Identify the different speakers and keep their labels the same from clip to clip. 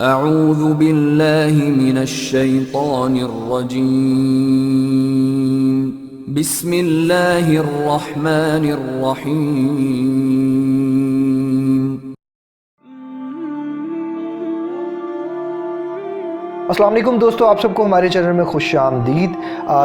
Speaker 1: अऊज़ु बिल्लाहि मिनश्शैतानिर्रजीम। बिस्मिल्लाहिर्रहमानिर्रहीम।
Speaker 2: अस्सलाम वालेकुम दोस्तों, आप सबको हमारे चैनल में खुश आमदीद।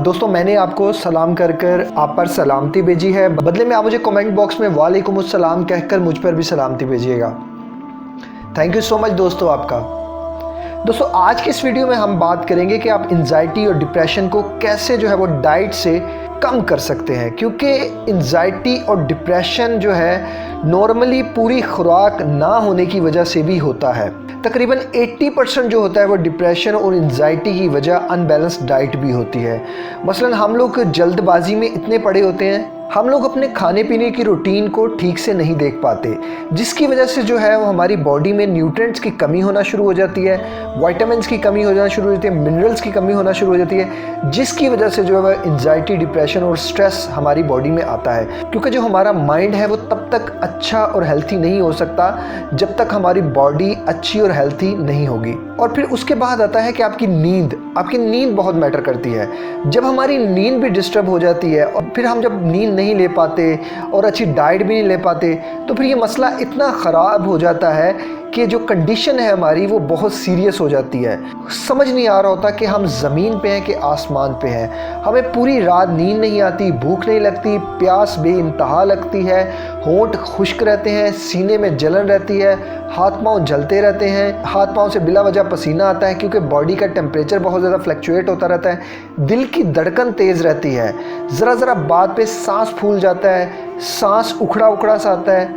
Speaker 2: दोस्तों, मैंने आपको सलाम कर कर आप पर सलामती भेजी है। बदले में आप मुझे कमेंट बॉक्स में वालेकुम अस्सलाम कहकर मुझ पर भी सलामती भेजिएगा। थैंक यू सो मच दोस्तों आपका। दोस्तों, आज की इस वीडियो में हम बात करेंगे कि आप एंजाइटी और डिप्रेशन को कैसे जो है वो डाइट से कम कर सकते हैं, क्योंकि एंजाइटी और डिप्रेशन जो है नॉर्मली पूरी खुराक ना होने की वजह से भी होता है। तकरीबन 80% जो होता है वो डिप्रेशन और एंजाइटी की वजह अनबैलेंस्ड डाइट भी होती है। मसलन हम लोग जल्दबाजी में इतने पड़े होते हैं, हम लोग अपने खाने पीने की रूटीन को ठीक से नहीं देख पाते, जिसकी वजह से जो है वो हमारी बॉडी में न्यूट्रिएंट्स की कमी होना शुरू हो जाती है, विटामिन्स की कमी होना शुरू हो जाती है, मिनरल्स की कमी होना शुरू हो जाती है, जिसकी वजह से जो है एंजाइटी, डिप्रेशन और स्ट्रेस हमारी बॉडी में आता है। क्योंकि जो हमारा माइंड है वो तब तक अच्छा और हेल्थी नहीं हो सकता जब तक हमारी बॉडी अच्छी और हेल्थी नहीं होगी। और फिर उसके बाद आता है कि आपकी नींद बहुत मैटर करती है। जब हमारी नींद भी डिस्टर्ब हो जाती है और फिर हम जब नींद नहीं ले पाते और अच्छी डाइट भी नहीं ले पाते, तो फिर ये मसला इतना ख़राब हो जाता है कि जो कंडीशन है हमारी वो बहुत सीरियस हो जाती है। समझ नहीं आ रहा होता कि हम ज़मीन पे हैं कि आसमान पे हैं। हमें पूरी रात नींद नहीं आती, भूख नहीं लगती, प्यास बेइंतहा लगती है, होंठ खुश्क रहते हैं, सीने में जलन रहती है, हाथ पांव जलते रहते हैं, हाथ पांव से बिला वजह पसीना आता है क्योंकि बॉडी का टेम्परेचर बहुत ज़्यादा फ्लक्चुएट होता रहता है, दिल की धड़कन तेज़ रहती है, ज़रा बात पे सांस फूल जाता है, सांस उखड़ा सा आता है,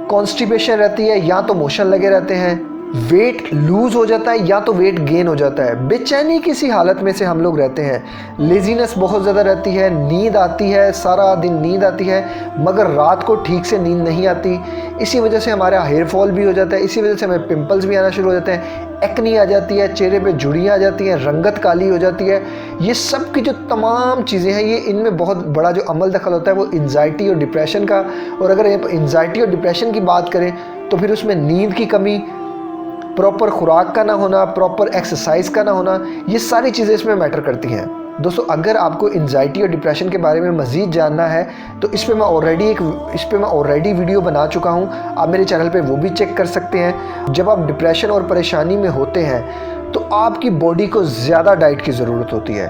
Speaker 2: कॉन्स्टिपेशन रहती है, या तो मोशन लगे रहते हैं, वेट लूज हो जाता है या तो वेट गेन हो जाता है, बेचैनी किसी हालत में से हम लोग रहते हैं, लेजीनेस बहुत ज़्यादा रहती है, नींद आती है, सारा दिन नींद आती है मगर रात को ठीक से नींद नहीं आती। इसी वजह से हमारा हेयर फॉल भी हो जाता है, इसी वजह से हमें पिंपल्स भी आना शुरू हो जाते हैं, एक्नी आ जाती है, चेहरे पे झुर्रियाँ आ जाती हैं, रंगत काली हो जाती है। ये सब की जो तमाम चीज़ें हैं, ये इनमें बहुत बड़ा जो अमल दखल होता है वो एंजाइटी और डिप्रेशन का। और अगर एंजाइटी और डिप्रेशन की बात करें तो फिर उसमें नींद की कमी, प्रॉपर खुराक का ना होना, प्रॉपर एक्सरसाइज का ना होना, ये सारी चीज़ें इसमें मैटर करती हैं। दोस्तों, अगर आपको एंजाइटी और डिप्रेशन के बारे में मज़ीद जानना है तो इस पे मैं ऑलरेडी वीडियो बना चुका हूँ, आप मेरे चैनल पे वो भी चेक कर सकते हैं। जब आप डिप्रेशन और परेशानी में होते हैं तो आपकी बॉडी को ज़्यादा डाइट की ज़रूरत होती है,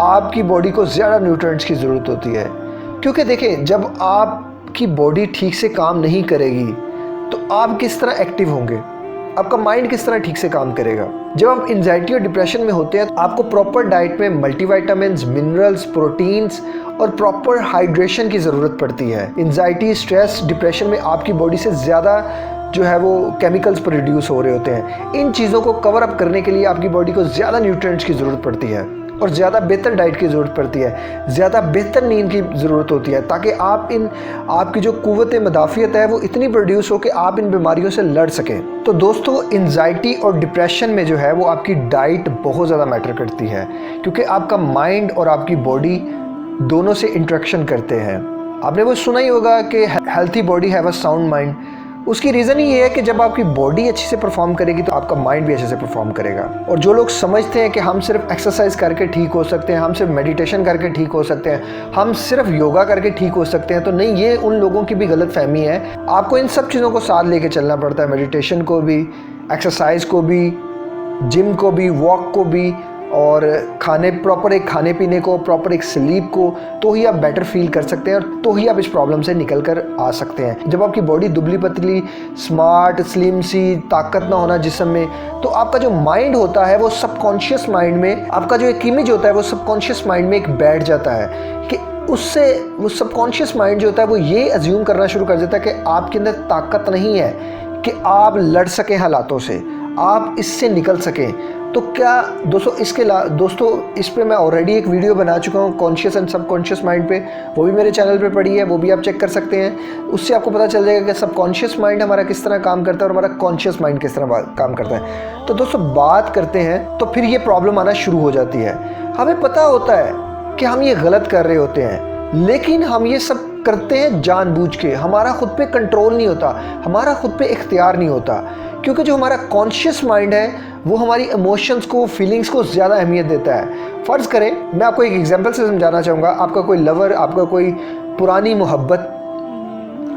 Speaker 2: आपकी बॉडी को ज़्यादा न्यूट्रिएंट्स की ज़रूरत होती है। क्योंकि देखें, जब आपकी बॉडी ठीक से काम नहीं करेगी तो आप किस तरह एक्टिव होंगे, आपका माइंड किस तरह ठीक से काम करेगा। जब आप एंजाइटी और डिप्रेशन में होते हैं तो आपको प्रॉपर डाइट में मल्टीविटामिन्स, मिनरल्स, प्रोटीन्स और प्रॉपर हाइड्रेशन की ज़रूरत पड़ती है। एंजाइटी, स्ट्रेस, डिप्रेशन में आपकी बॉडी से ज़्यादा जो है वो केमिकल्स प्रोड्यूस हो रहे होते हैं। इन चीज़ों को कवर अप करने के लिए आपकी बॉडी को ज़्यादा न्यूट्रिएंट्स की ज़रूरत पड़ती है और ज़्यादा बेहतर डाइट की ज़रूरत पड़ती है, ज़्यादा बेहतर नींद की ज़रूरत होती है, ताकि आपकी जो कुव्वत मदाफ़ियत है वो इतनी प्रोड्यूस हो कि आप इन बीमारियों से लड़ सकें। तो दोस्तों, एंजाइटी और डिप्रेशन में जो है वो आपकी डाइट बहुत ज़्यादा मैटर करती है, क्योंकि आपका माइंड और आपकी बॉडी दोनों से इंटरेक्शन करते हैं। आपने वो सुना ही होगा कि healthy body have a sound mind. उसकी रीज़न ही ये है कि जब आपकी बॉडी अच्छे से परफॉर्म करेगी तो आपका माइंड भी अच्छे से परफॉर्म करेगा। और जो लोग समझते हैं कि हम सिर्फ एक्सरसाइज करके ठीक हो सकते हैं, हम सिर्फ मेडिटेशन करके ठीक हो सकते हैं, हम सिर्फ योगा करके ठीक हो सकते हैं, तो नहीं, ये उन लोगों की भी गलत फहमी है। आपको इन सब चीज़ों को साथ लेके चलना पड़ता है, मेडिटेशन को भी, एक्सरसाइज को भी, जिम को भी, वॉक को भी, और प्रॉपर एक खाने पीने को, प्रॉपर एक स्लीप को, तो ही आप बेटर फील कर सकते हैं और तो ही आप इस प्रॉब्लम से निकल कर आ सकते हैं। जब आपकी बॉडी दुबली पतली, स्मार्ट, स्लिम सी, ताकत ना होना जिस्म में, तो आपका जो माइंड होता है वो सबकॉन्शियस माइंड में, आपका जो एक इमेज होता है वो सबकॉन्शियस माइंड में एक बैठ जाता है कि उससे वो सबकॉन्शियस माइंड जो होता है वो ये अज्यूम करना शुरू कर देता है कि आपके अंदर ताकत नहीं है कि आप लड़ सकें हालातों से, आप इससे निकल सकें। तो क्या दोस्तों इस पे मैं ऑलरेडी एक वीडियो बना चुका हूँ कॉन्शियस एंड सबकॉन्शियस माइंड पे, वो भी मेरे चैनल पे पड़ी है, वो भी आप चेक कर सकते हैं। उससे आपको पता चल जाएगा कि सबकॉन्शियस माइंड हमारा किस तरह काम करता है और हमारा कॉन्शियस माइंड किस तरह काम करता है। तो दोस्तों, बात करते हैं तो फिर ये प्रॉब्लम आना शुरू हो जाती है। हमें पता होता है कि हम ये गलत कर रहे होते हैं, लेकिन हम ये सब करते हैं जानबूझ के, हमारा खुद पे कंट्रोल नहीं होता, हमारा खुद पे इख्तियार नहीं होता, क्योंकि जो हमारा कॉन्शियस माइंड है वो हमारी इमोशंस को, फीलिंग्स को ज़्यादा अहमियत देता है। फ़र्ज़ करें, मैं आपको एक एग्जांपल से समझाना चाहूँगा। आपका कोई लवर, आपका कोई पुरानी मोहब्बत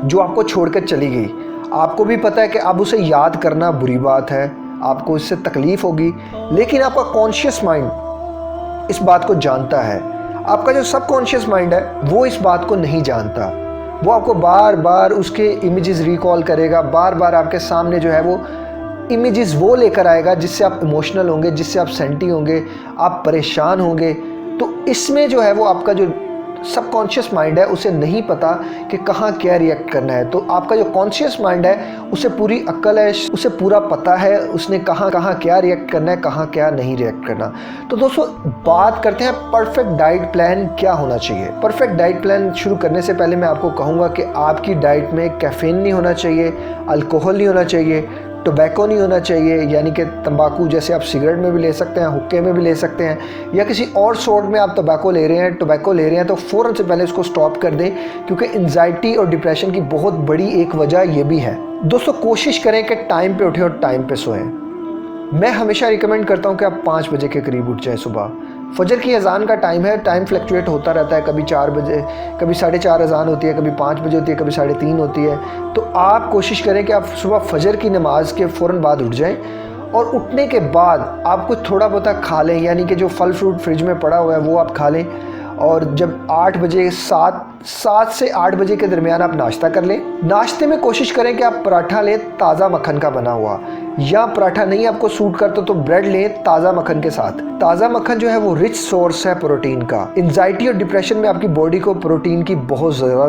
Speaker 2: जो आपको छोड़कर चली गई, आपको भी पता है कि अब उसे याद करना बुरी बात है, आपको इससे तकलीफ़ होगी, लेकिन आपका कॉन्शियस माइंड इस बात को जानता है। आपका जो सबकॉन्शियस माइंड है वो इस बात को नहीं जानता। वो आपको बार बार उसके इमेजेस रिकॉल करेगा, बार बार आपके सामने जो है वो इमेजेस वो लेकर आएगा जिससे आप इमोशनल होंगे, जिससे आप सेंटी होंगे, आप परेशान होंगे। तो इसमें जो है वो आपका जो सबकॉन्शियस माइंड है उसे नहीं पता कि कहाँ क्या रिएक्ट करना है। तो आपका जो कॉन्शियस माइंड है उसे पूरी अक्ल है, उसे पूरा पता है उसने कहाँ कहाँ क्या रिएक्ट करना है, कहाँ क्या नहीं रिएक्ट करना। तो दोस्तों, बात करते हैं परफेक्ट डाइट प्लान क्या होना चाहिए। परफेक्ट डाइट प्लान शुरू करने से पहले मैं आपको कहूँगा कि आपकी डाइट में कैफीन नहीं होना चाहिए, अल्कोहल नहीं होना चाहिए, टोबैको नहीं होना चाहिए, यानी कि तंबाकू जैसे आप सिगरेट में भी ले सकते हैं, हुक्के में भी ले सकते हैं, या किसी और सोर्ट में आप टोबैको ले रहे हैं तो फ़ौरन से पहले उसको स्टॉप कर दें, क्योंकि एंजाइटी और डिप्रेशन की बहुत बड़ी एक वजह ये भी है। दोस्तों, कोशिश करें कि टाइम पे उठें और टाइम पे सोएं। मैं हमेशा रिकमेंड करता हूं कि आप 5 बजे के करीब उठ जाएं सुबह। फजर की अजान का टाइम है, टाइम फ्लक्चुएट होता रहता है, कभी 4 बजे, कभी 4:30 अजान होती है, कभी 5 बजे होती है, कभी 3:30 होती है। तो आप कोशिश करें कि आप सुबह फजर की नमाज के फ़ौरन बाद उठ जाएं, और उठने के बाद आप कुछ थोड़ा बहुत खा लें, यानी कि जो फल फ्रूट फ्रिज में पड़ा हुआ है वो आप खा लें। और जब 8 बजे 7 से 8 बजे के दरमियान आप नाश्ता कर लें। नाश्ते में कोशिश करें कि आप पराठा लें ताज़ा मक्खन का बना हुआ, या पराठा नहीं आपको सूट करता तो ब्रेड लें ताज़ा मक्खन के साथ। ताज़ा मक्खन जो है वो रिच सोर्स है प्रोटीन का। एंजाइटी और डिप्रेशन में आपकी बॉडी को प्रोटीन की बहुत ज़्यादा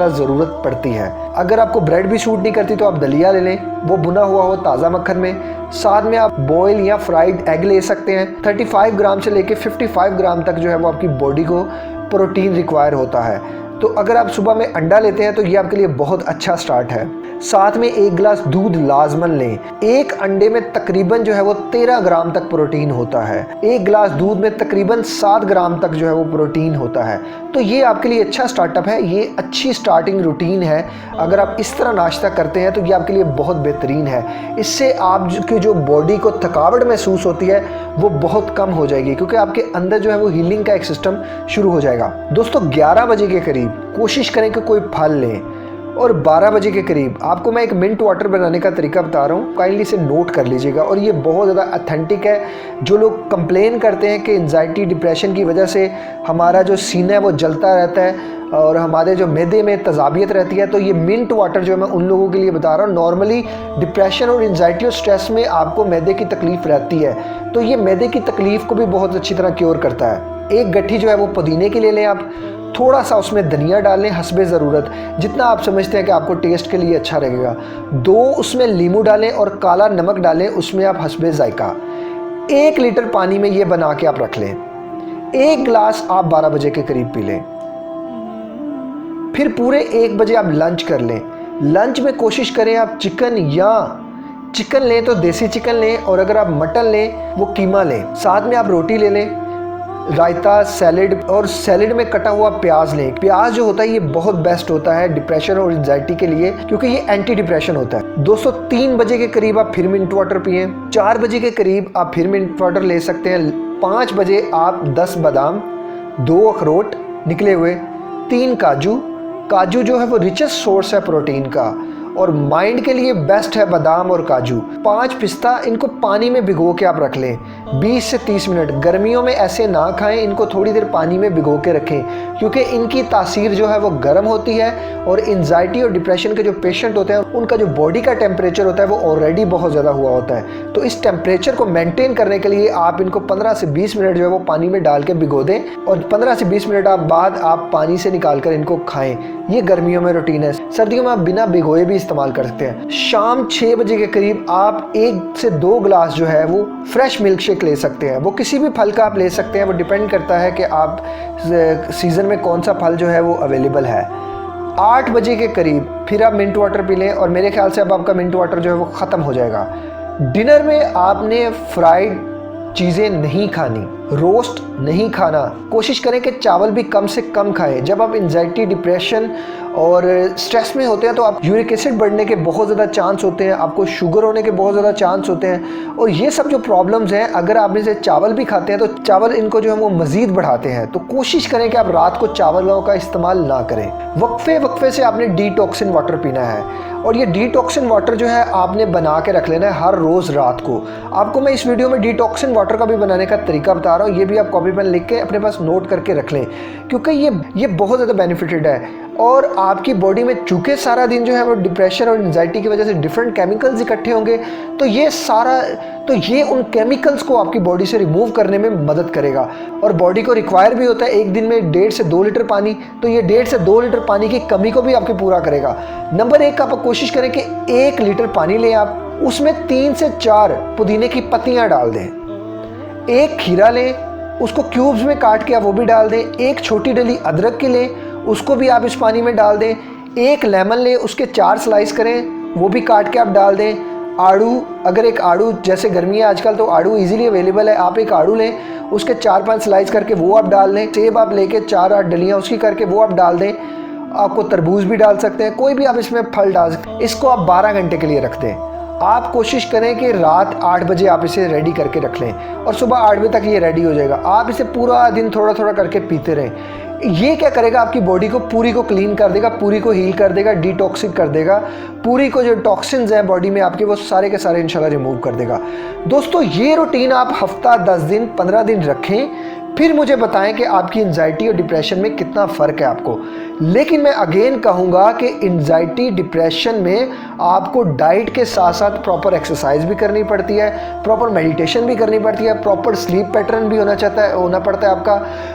Speaker 2: ज़रूरत पड़ती है। अगर आपको ब्रेड भी सूट नहीं करती तो आप दलिया ले लें, वो बुना हुआ हो ताज़ा मक्खन में। साथ में आप बॉयल या फ्राइड एग ले सकते हैं। 35 ग्राम से लेके 55 ग्राम तक जो है वो आपकी बॉडी को प्रोटीन रिक्वायर होता है। तो अगर आप सुबह में अंडा लेते हैं तो ये आपके लिए बहुत अच्छा स्टार्ट है। साथ में 1 गिलास दूध लाजमन लें। एक अंडे में तकरीबन जो है वो 13 ग्राम तक प्रोटीन होता है। 1 गिलास दूध में तकरीबन 7 ग्राम तक जो है वो प्रोटीन होता है। तो ये आपके लिए अच्छा स्टार्टअप है, ये अच्छी स्टार्टिंग रूटीन है। अगर आप इस तरह नाश्ता करते हैं तो ये आपके लिए बहुत बेहतरीन है। इससे आपकी जो बॉडी को थकावट महसूस होती है वो बहुत कम हो जाएगी, क्योंकि आपके अंदर जो है वो हीलिंग का एक सिस्टम शुरू हो जाएगा। दोस्तों, 11 बजे के करीब कोशिश करें कि कोई फल लें, और 12 बजे के करीब आपको मैं एक मिंट वाटर बनाने का तरीका बता रहा हूँ, काइंडली इसे नोट कर लीजिएगा। और ये बहुत ज़्यादा ऑथेंटिक है। जो लोग कंप्लेन करते हैं कि एंजाइटी डिप्रेशन की वजह से हमारा जो सीना है वो जलता रहता है और हमारे जो मैदे में तजाबियत रहती है, तो ये मिंट वाटर जो है मैं उन लोगों के लिए बता रहा हूँ। नॉर्मली डिप्रेशन और एंजाइटी और स्ट्रेस में आपको मैदे की तकलीफ़ रहती है, तो ये मैदे की तकलीफ़ को भी बहुत अच्छी तरह क्योर करता है। एक गट्ठी जो है वो पुदीने की ले लें आप, थोड़ा सा उसमें धनिया डालें हस्बे ज़रूरत, जितना आप समझते हैं कि आपको टेस्ट के लिए अच्छा लगेगा। 2 उसमें नींबू डालें और काला नमक डालें उसमें आप हस्बे जायका। 1 लीटर पानी में ये बना के आप रख लें। 1 गिलास आप 12 बजे के करीब पी लें। फिर पूरे 1 बजे आप लंच कर लें। लंच में कोशिश करें आप चिकन लें तो देसी चिकन लें, और अगर आप मटन लें वो कीमा लें। साथ में आप रोटी ले लें, रायता, सैलेड, और सैलेड में कटा हुआ प्याज लें। प्याज जो होता है ये बहुत बेस्ट होता है डिप्रेशन और एंजाइटी के लिए, क्योंकि ये एंटी डिप्रेशन होता है। दोस्तों, 3 बजे के करीब आप फिर मिंट वाटर पिएं। 4 बजे के करीब आप फिर मिंट वाटर ले सकते हैं। 5 बजे आप 10 बादाम, 2 अखरोट निकले हुए, 3 काजू जो है वो रिचेस्ट सोर्स है प्रोटीन का, और माइंड के लिए बेस्ट है बादाम और काजू। 5 पिस्ता, इनको पानी में भिगो के आप रख लें 20 से 30 मिनट। गर्मियों में ऐसे ना खाएं, इनको थोड़ी देर पानी में भिगो के रखें, क्योंकि इनकी तासीर जो है वो गर्म होती है, और एंजाइटी और डिप्रेशन के जो पेशेंट होते हैं उनका जो बॉडी का टेम्परेचर होता है वो ऑलरेडी बहुत ज़्यादा हुआ होता है। तो इस टेम्परेचर को मेंटेन करने के लिए आप इनको 15 से 20 मिनट जो है वो पानी में डाल के भिगो दें, और 15 से 20 मिनट बाद आप पानी से निकाल कर इनको खाएं। ये गर्मियों में रूटीन है। सर्दियों में आप बिना भिगोए भी इस्तेमाल कर सकते हैं। शाम 6 बजे के करीब आप 1 से 2 गिलास जो है वो फ्रेश मिल्क शेक ले सकते हैं। वो किसी भी फल का आप ले सकते हैं, वो डिपेंड करता है कि आप सीज़न में कौन सा फल जो है वो अवेलेबल है। 8 बजे के करीब फिर आप मिंट वाटर पी लें, और मेरे ख्याल से अब आपका मिंट वाटर जो है वो ख़त्म हो जाएगा। डिनर में आपने फ्राइड चीज़ें नहीं खानी, रोस्ट नहीं खाना, कोशिश करें कि चावल भी कम से कम खाएं। जब आप एंजाइटी, डिप्रेशन और स्ट्रेस में होते हैं तो आप यूरिक एसिड बढ़ने के बहुत ज़्यादा चांस होते हैं, आपको शुगर होने के बहुत ज़्यादा चांस होते हैं। और ये सब जो प्रॉब्लम्स हैं, अगर आप इनसे चावल भी खाते हैं तो चावल इनको जो है वो मज़ीद बढ़ाते हैं। तो कोशिश करें कि आप रात को चावलों का इस्तेमाल ना करें। वक्फे से आपने डिटॉक्सिन वाटर पीना है, और ये डिटॉक्सिन वाटर जो है आपने बना के रख लेना है हर रोज़ रात को। आपको मैं इस वीडियो में डिटॉक्सिन वाटर का भी बनाने का तरीका बता रहा हूँ, ये भी आप कॉपी पेन लिख के अपने पास नोट करके रख लें, क्योंकि ये बहुत ज़्यादा बेनिफिटेड है। और आपकी बॉडी में चूँकि सारा दिन जो है वो डिप्रेशन और एंजाइटी की वजह से डिफरेंट केमिकल्स इकट्ठे होंगे, तो ये उन केमिकल्स को आपकी बॉडी से रिमूव करने में मदद करेगा। और बॉडी को रिक्वायर भी होता है एक दिन में 1.5 से 2 लीटर पानी, तो ये 1.5 से 2 लीटर पानी की कमी को भी आपके पूरा करेगा। नंबर 1, आप कोशिश करें कि 1 लीटर पानी लें, आप उसमें 3 से 4 पुदीने की पत्तियाँ डाल दें। 1 खीरा लें, उसको क्यूब्स में काट के आप वो भी डाल दें। 1 छोटी डली अदरक की लें, उसको भी आप इस पानी में डाल दें। 1 लेमन लें, उसके 4 स्लाइस करें, वो भी काट के आप डाल दें। आड़ू, अगर एक आड़ू, जैसे गर्मी है आजकल तो आड़ू इजीली अवेलेबल है, आप एक आड़ू लें, उसके 4-5 स्लाइस करके वो आप डाल लें। सेब आप लेके 4-8 डलियाँ उसकी करके वो आप डाल दें। आपको तरबूज भी डाल सकते हैं, कोई भी आप इसमें फल डाल सकते हैं। इसको आप 12 घंटे के लिए रख दें। आप कोशिश करें कि रात 8 बजे आप इसे रेडी करके रख लें और सुबह 8 बजे तक ये रेडी हो जाएगा। आप इसे पूरा दिन थोड़ा थोड़ा करके पीते रहें। ये क्या करेगा, आपकी बॉडी को पूरी को क्लीन कर देगा, पूरी को हील कर देगा, डिटॉक्सिक कर देगा, पूरी को जो टॉक्सिन्स हैं बॉडी में आपके वो सारे के सारे इंशाल्लाह रिमूव कर देगा। दोस्तों, ये रूटीन आप हफ्ता 10 दिन 15 दिन रखें, फिर मुझे बताएं कि आपकी एंजाइटी और डिप्रेशन में कितना फ़र्क है आपको। लेकिन मैं अगेन कहूँगा कि एंजाइटी, डिप्रेशन में आपको डाइट के साथ साथ प्रॉपर एक्सरसाइज भी करनी पड़ती है, प्रॉपर मेडिटेशन भी करनी पड़ती है, प्रॉपर स्लीप पैटर्न भी होना पड़ता है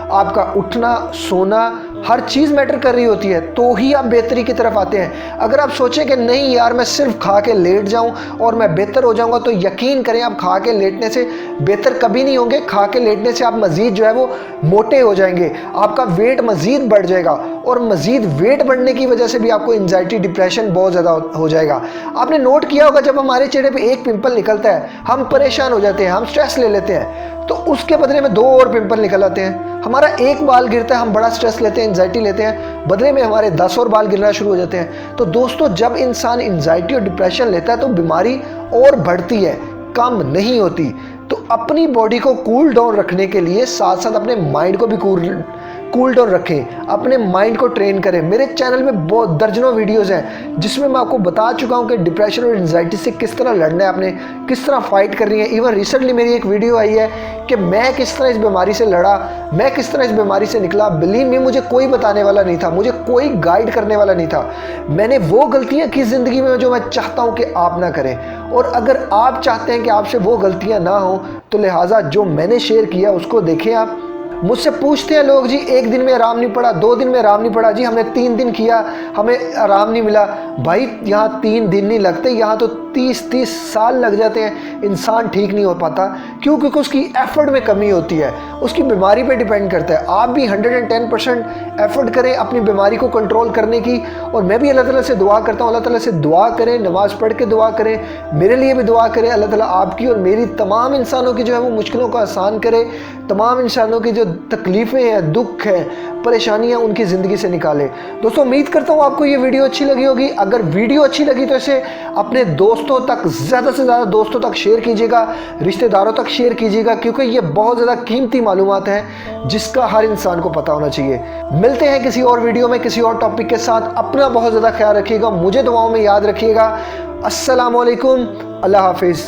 Speaker 2: आपका उठना, सोना, हर चीज़ मैटर कर रही होती है, तो ही आप बेहतरी की तरफ आते हैं। अगर आप सोचें कि नहीं यार मैं सिर्फ खा के लेट जाऊं और मैं बेहतर हो जाऊंगा, तो यकीन करें आप खा के लेटने से बेहतर कभी नहीं होंगे। खा के लेटने से आप मज़ीद जो है वो मोटे हो जाएंगे, आपका वेट मज़ीद बढ़ जाएगा, और मज़ीद वेट बढ़ने की वजह से भी आपको एंजाइटी, डिप्रेशन बहुत ज़्यादा हो जाएगा। आपने नोट किया होगा, जब हमारे चेहरे पे एक पिंपल निकलता है हम परेशान हो जाते हैं, हम स्ट्रेस ले लेते हैं, तो उसके बदले में 2 और पिंपल निकल आते हैं। हमारा 1 बाल गिरता है, हम बड़ा स्ट्रेस लेते हैं, एंजाइटी लेते हैं, बदले में हमारे 10 और बाल गिरना शुरू हो जाते हैं। तो दोस्तों, जब इंसान एंजाइटी और डिप्रेशन लेता है तो बीमारी और बढ़ती है, कम नहीं होती। तो अपनी बॉडी को कूल डाउन रखने के लिए साथ साथ अपने माइंड को भी कूल डाउन रखें, अपने माइंड को ट्रेन करें। मेरे चैनल में बहुत दर्जनों वीडियोस हैं जिसमें मैं आपको बता चुका हूं कि डिप्रेशन और एंजाइटी से किस तरह लड़ना है, आपने किस तरह फाइट करनी है। इवन रिसेंटली मेरी एक वीडियो आई है कि मैं किस तरह इस बीमारी से लड़ा, मैं किस तरह इस बीमारी से निकला। बिलीव मी, मुझे कोई बताने वाला नहीं था, मुझे कोई गाइड करने वाला नहीं था। मैंने वो गलतियाँ की ज़िंदगी में जो मैं चाहता हूँ कि आप ना करें, और अगर आप चाहते हैं कि आपसे वो गलतियाँ ना हो, तो लिहाजा जो मैंने शेयर किया उसको देखें। आप मुझसे पूछते हैं लोग, जी 1 दिन में आराम नहीं पड़ा, 2 दिन में आराम नहीं पड़ा, जी हमने 3 दिन किया हमें आराम नहीं मिला। भाई, यहाँ 3 दिन नहीं लगते, यहाँ तो 30-30 साल लग जाते हैं, इंसान ठीक नहीं हो पाता। क्यों? क्योंकि उसकी एफर्ट में कमी होती है, उसकी बीमारी पे डिपेंड करता है। आप भी 110% एफर्ट करें अपनी बीमारी को कंट्रोल करने की, और मैं भी अल्लाह ताला से दुआ करता हूँ, अल्लाह ताला से दुआ करें, नमाज़ पढ़ के दुआ करें, मेरे लिए भी दुआ करें। अल्लाह ताला आपकी और मेरी तमाम इंसानों की जो है वो मुश्किलों को आसान करे, तमाम इंसानों की जो तकलीफ़ें हैं, दुख है, परेशानियां उनकी ज़िंदगी से निकाले। दोस्तों, उम्मीद करता हूँ आपको ये वीडियो अच्छी लगी होगी। अगर वीडियो अच्छी लगी तो इसे अपने दोस्तों तक, ज़्यादा से ज़्यादा दोस्तों तक शेयर कीजिएगा, रिश्तेदारों तक शेयर कीजिएगा, क्योंकि ये बहुत ज़्यादा कीमती मालूमात है जिसका हर इंसान को पता होना चाहिए। मिलते हैं किसी और वीडियो में किसी और टॉपिक के साथ। अपना बहुत ज़्यादा ख्याल रखिएगा, मुझे दुआओं में याद रखिएगा। अस्सलाम वालेकुम, अल्लाह हाफिज़।